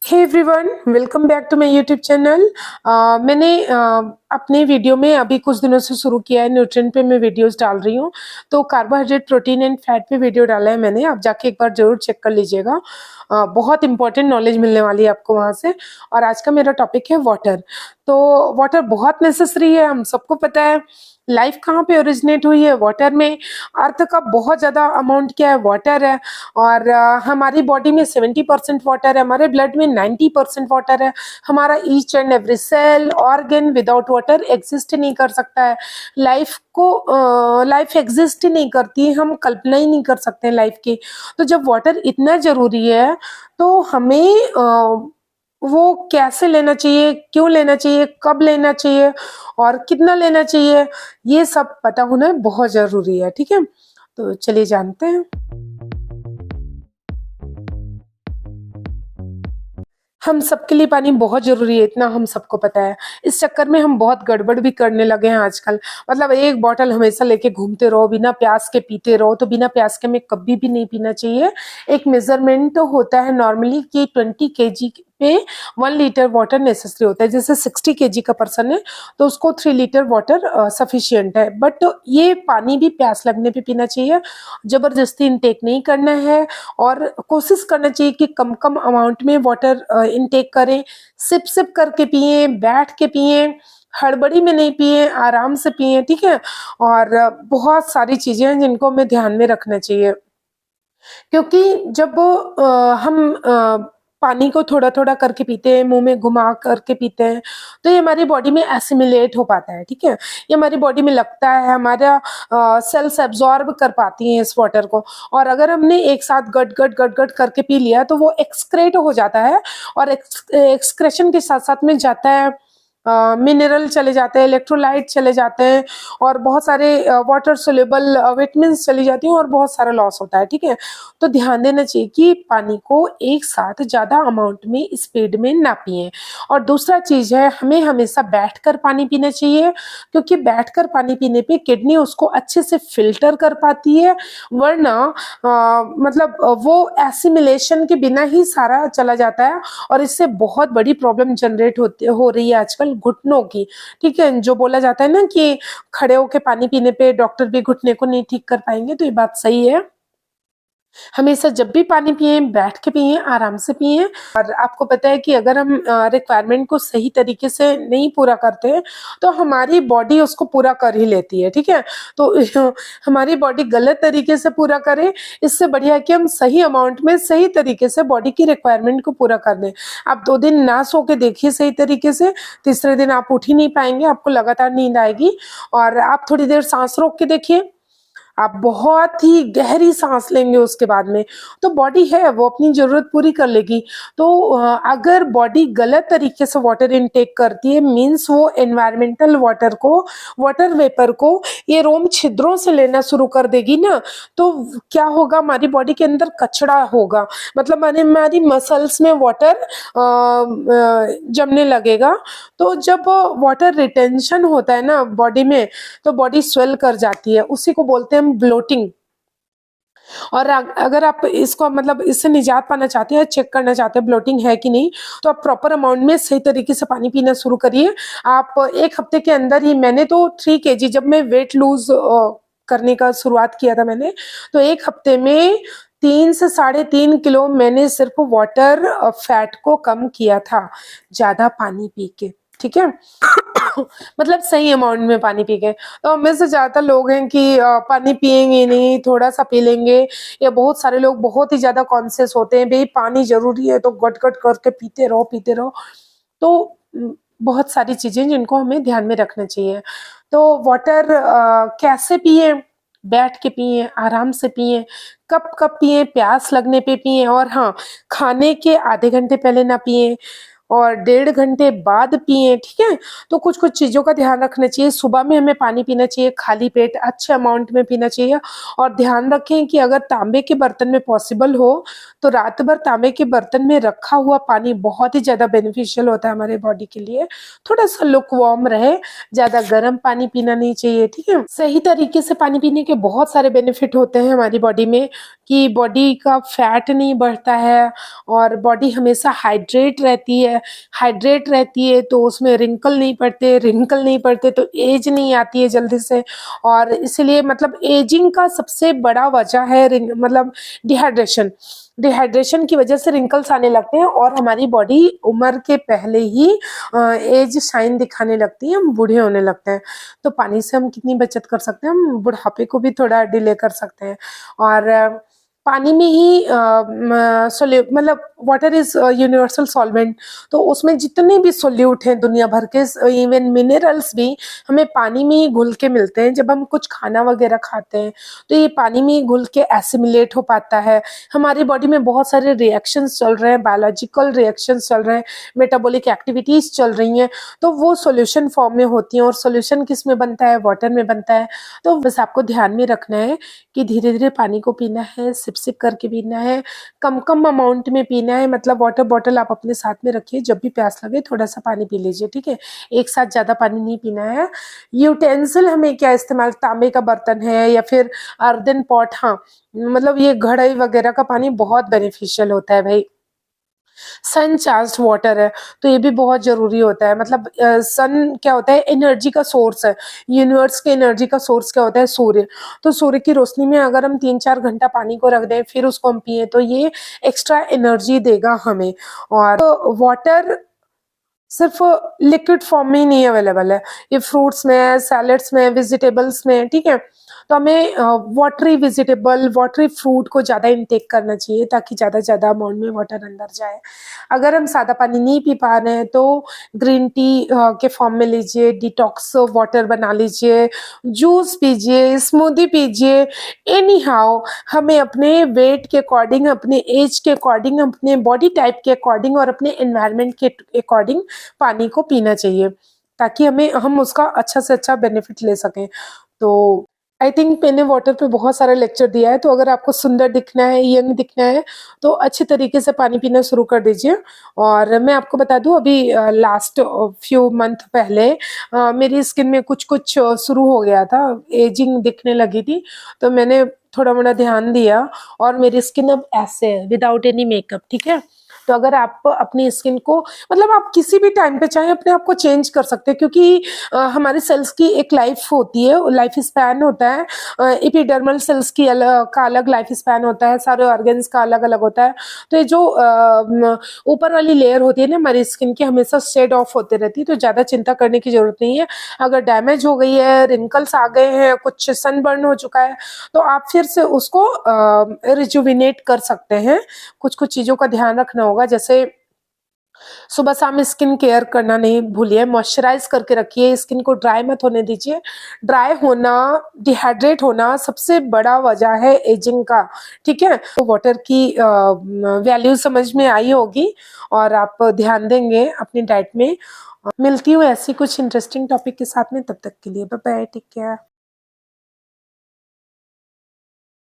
Hey everyone, welcome back to my YouTube channel. मैंने अपने video में अभी कुछ दिनों से शुरू किया है, न्यूट्रिएंट पे मैं वीडियोस डाल रही हूँ। तो कार्बोहाइड्रेट, प्रोटीन एंड फैट पे वीडियो डाला है मैंने, आप जाके एक बार जरूर चेक कर लीजिएगा। बहुत इंपॉर्टेंट नॉलेज मिलने वाली है आपको वहाँ से। और आज का मेरा टॉपिक है वाटर। तो वाटर बहुत नेसेसरी है, हम सबको पता है। लाइफ कहाँ पे ओरिजिनेट हुई है? वाटर में। अर्थ का बहुत ज़्यादा अमाउंट क्या है? वाटर है। और हमारी बॉडी में 70% वाटर है, हमारे ब्लड में 90% वाटर है। हमारा each and every cell organ without water exist नहीं कर सकता है। लाइफ एग्जिस्ट ही नहीं करती, हम कल्पना ही नहीं कर सकते लाइफ की। तो जब वाटर इतना जरूरी है तो हमें वो कैसे लेना चाहिए, क्यों लेना चाहिए, कब लेना चाहिए और कितना लेना चाहिए, ये सब पता होना बहुत जरूरी है। ठीक है, तो चलिए जानते हैं। हम सबके लिए पानी बहुत जरूरी है, इतना हम सबको पता है। इस चक्कर में हम बहुत गड़बड़ भी करने लगे हैं आजकल। मतलब एक बोतल हमेशा लेके घूमते रहो, बिना प्यास के पीते रहो। तो बिना प्यास के हमें कभी भी नहीं पीना चाहिए। एक मेजरमेंट होता है नॉर्मली कि 20 kg पे 1 लीटर वाटर नेसेसरी होता है। जैसे 60 kg का पर्सन है तो उसको 3 लीटर वाटर सफिशियंट है। बट ये पानी भी प्यास लगने पे पीना चाहिए, जबरदस्ती इनटेक नहीं करना है। और कोशिश करना चाहिए कि कम कम अमाउंट में वाटर इनटेक करें। सिप सिप करके पिए, बैठ के पिए, हड़बड़ी में नहीं पिए, आराम से पिए। ठीक है, और बहुत सारी चीजें हैं जिनको हमें ध्यान में रखना चाहिए। क्योंकि जब हम पानी को थोड़ा थोड़ा करके पीते हैं, मुंह में घुमा करके पीते हैं, तो ये हमारी बॉडी में एसिमिलेट हो पाता है। ठीक है, ये हमारी बॉडी में लगता है, हमारा सेल्स एब्जॉर्ब कर पाती हैं इस वाटर को। और अगर हमने एक साथ गट गट गट गट करके पी लिया तो वो एक्सक्रेट हो जाता है। और एक्सक्रेशन के साथ साथ में जाता है मिनरल चले जाते हैं, इलेक्ट्रोलाइट चले जाते हैं, और बहुत सारे वाटर सोल्यूबल विटामिन्स चली जाती हैं और बहुत सारा लॉस होता है। ठीक है, तो ध्यान देना चाहिए कि पानी को एक साथ ज्यादा अमाउंट में स्पीड में ना पिए। और दूसरा चीज है, हमें हमेशा बैठकर पानी पीना चाहिए, क्योंकि बैठकर पानी पीने पे किडनी उसको अच्छे से फिल्टर कर पाती है। वरना मतलब वो एसिमिलेशन के बिना ही सारा चला जाता है, और इससे बहुत बड़ी प्रॉब्लम जनरेट हो रही है आजकल घुटनों की। ठीक है, जो बोला जाता है ना कि खड़े होके पानी पीने पे डॉक्टर भी घुटने को नहीं ठीक कर पाएंगे, तो ये बात सही है। हमेशा जब भी पानी पिए, बैठ के पिए, आराम से पिए। और आपको पता है कि अगर हम रिक्वायरमेंट को सही तरीके से नहीं पूरा करते तो हमारी बॉडी उसको पूरा कर ही लेती है। ठीक है, तो हमारी बॉडी गलत तरीके से पूरा करे, इससे बढ़िया है कि हम सही अमाउंट में सही तरीके से बॉडी की रिक्वायरमेंट को पूरा कर दें। आप 2 दिन ना सो के देखिए सही तरीके से, तीसरे दिन आप उठ ही नहीं पाएंगे, आपको लगातार नींद आएगी। और आप थोड़ी देर सांस रोक के देखिए, आप बहुत ही गहरी सांस लेंगे उसके बाद में, तो बॉडी है वो अपनी जरूरत पूरी कर लेगी। तो अगर बॉडी गलत तरीके से वाटर इनटेक करती है, मींस वो एनवायरमेंटल वाटर को, वाटर वेपर को ये रोम छिद्रों से लेना शुरू कर देगी ना, तो क्या होगा, हमारी बॉडी के अंदर कचरा होगा। मतलब हमारी मसल्स में वाटर जमने लगेगा। तो जब वाटर रिटेंशन होता है ना बॉडी में, तो बॉडी स्वेल कर जाती है, उसी को बोलते हैं हम ब्लोटिंग। और अगर आप इसको मतलब इससे निजात पाना चाहते हैं, चेक करना चाहते हैं ब्लोटिंग है कि नहीं, तो आप प्रॉपर अमाउंट में सही तरीके से पानी पीना शुरू करिए। आप 1 हफ्ते के अंदर ही, मैंने तो 3 kg जब मैं वेट लूज करने का शुरुआत किया था मैंने, तो 1 हफ्ते में 3 से 3.5 किलो मैंने सिर्फ वाटर फैट को कम किया था, ज्यादा पानी पी के। ठीक है मतलब सही अमाउंट में पानी पी के। तो हमें से ज्यादा लोग हैं कि पानी पिएंगे नहीं, थोड़ा सा पी लेंगे। या बहुत सारे लोग बहुत ही ज्यादा कॉन्शियस होते हैं, भाई पानी जरूरी है तो गट गट करके पीते रहो पीते रहो। तो बहुत सारी चीजें जिनको हमें ध्यान में रखना चाहिए। तो वाटर कैसे पिए? बैठ के पिए, आराम से पिए, कब पिए, प्यास लगने पे पिए। और हाँ, खाने के आधे घंटे पहले ना पिए, और 1.5 घंटे बाद पिएँ, ठीक है? तो कुछ-कुछ चीज़ों का ध्यान रखना चाहिए। सुबह में हमें पानी पीना चाहिए, खाली पेट अच्छे अमाउंट में पीना चाहिए और ध्यान रखें कि अगर तांबे के बर्तन में पॉसिबल हो, तो रात भर तांबे के बर्तन में रखा हुआ पानी बहुत ही ज़्यादा बेनिफिशियल होता है हमारे बॉडी के लिए। थोड़ा-सा लुकवार्म रहे, ज़्यादा गर्म पानी पीना नहीं चाहिए, ठीक है? सही तरीके से पानी पीने के बहुत सारे बेनिफिट होते हैं हमारी बॉडी में कि बॉडी का फैट नहीं बढ़ता है और बॉडी हमेशा हाइड्रेट रहती है तो उसमें रिंकल नहीं पड़ते तो एज नहीं आती है जल्दी से और इसलिए मतलब एजिंग का सबसे बड़ा वजह है मतलब डिहाइड्रेशन की वजह से रिंकल्स आने लगते हैं और हमारी बॉडी उम्र के पहले ही एज साइन दिखाने लगती है, हम बूढ़े होने लगते हैं। तो पानी से हम कितनी बचत कर सकते हैं, हम बुढ़ापे को भी थोड़ा डिले कर सकते हैं और पानी में ही मतलब वाटर इज यूनिवर्सल सॉल्वेंट, तो उसमें जितने भी सोल्यूट हैं दुनिया भर के, इवन मिनरल्स भी हमें पानी में ही घुल के मिलते हैं। जब हम कुछ खाना वगैरह खाते हैं तो ये पानी में ही घुल के एसिमिलेट हो पाता है। हमारी बॉडी में बहुत सारे रिएक्शंस चल रहे हैं, बायोलॉजिकल रिएक्शंस चल रहे हैं, मेटाबॉलिक एक्टिविटीज चल रही हैं, तो वो सॉल्यूशन फॉर्म में होती हैं और सॉल्यूशन किस में बनता है, वाटर में बनता है। तो बस आपको ध्यान में रखना है कि धीरे धीरे पानी को पीना है, सिप सिप करके पीना है, कम कम अमाउंट में पीना है। मतलब वाटर बॉटल आप अपने साथ में रखिए, जब भी प्यास लगे थोड़ा सा पानी पी लीजिए, ठीक है? एक साथ ज़्यादा पानी नहीं पीना है। यूटेंसिल हमें क्या इस्तेमाल, तांबे का बर्तन है या फिर अर्दन पॉट, हाँ मतलब ये घड़ाई वगैरह का पानी बहुत बेनिफिशियल होता है भाई। सन चार्ज वाटर है तो ये भी बहुत जरूरी होता है। मतलब सन क्या होता है, एनर्जी का सोर्स है। यूनिवर्स के एनर्जी का सोर्स क्या होता है, सूर्य। तो सूर्य की रोशनी में अगर हम 3-4 घंटा पानी को रख दें फिर उसको हम पिए तो ये एक्स्ट्रा एनर्जी देगा हमें। और तो वाटर सिर्फ लिक्विड फॉर्म में ही नहीं अवेलेबल है, ये फ्रूट्स में, सैलेड्स में, वेजिटेबल्स में, ठीक है? तो हमें वाटरी वेजिटेबल, वाटरी फ्रूट को ज़्यादा इनटेक करना चाहिए ताकि ज़्यादा ज़्यादा अमाउंट में वाटर अंदर जाए। अगर हम सादा पानी नहीं पी पा रहे हैं तो ग्रीन टी के फॉर्म में लीजिए, डिटॉक्स वाटर बना लीजिए, जूस पीजिए, स्मूदी पीजिए। एनी हाउ हमें अपने वेट के अकॉर्डिंग, अपने एज के अकॉर्डिंग, अपने बॉडी टाइप के अकॉर्डिंग और अपने एनवायरनमेंट के अकॉर्डिंग पानी को पीना चाहिए ताकि हम उसका अच्छा से अच्छा बेनिफिट ले सकें। तो आई थिंक मैंने वाटर पे बहुत सारा लेक्चर दिया है, तो अगर आपको सुंदर दिखना है, यंग दिखना है तो अच्छे तरीके से पानी पीना शुरू कर दीजिए। और मैं आपको बता दूं अभी लास्ट फ्यू मंथ पहले मेरी स्किन में कुछ शुरू हो गया था, एजिंग दिखने लगी थी, तो मैंने थोड़ा मोड़ा ध्यान दिया और मेरी स्किन अब ऐसे है विदाउट एनी मेकअप, ठीक है? तो अगर आप अपनी स्किन को मतलब आप किसी भी टाइम पे चाहे अपने आप को चेंज कर सकते हैं क्योंकि हमारे सेल्स की एक लाइफ होती है, लाइफ स्पैन होता है। एपिडर्मल सेल्स की का अलग लाइफ स्पैन होता है, सारे ऑर्गन्स का अलग अलग होता है। तो ये जो ऊपर वाली लेयर होती है ना हमारी स्किन की, हमेशा शेड ऑफ होते रहती है, तो ज़्यादा चिंता करने की जरूरत नहीं है। अगर डैमेज हो गई है, रिंकल्स आ गए हैं, कुछ सनबर्न हो चुका है, तो आप फिर से उसको रिजुविनेट कर सकते हैं। कुछ कुछ चीज़ों का ध्यान रखना होगा, जैसे सुबह शाम स्किन केयर करना नहीं भूलिए, मॉइस्चराइज करके रखिए, स्किन को ड्राई मत होने दीजिए। ड्राई होना, डिहाइड्रेट होना सबसे बड़ा वजह है एजिंग का, ठीक है? तो वाटर की वैल्यू समझ में आई होगी और आप ध्यान देंगे अपनी डाइट में। मिलती हूँ ऐसी कुछ इंटरेस्टिंग टॉपिक के साथ में, तब तक के लिए बाय बाय, टेक केयर।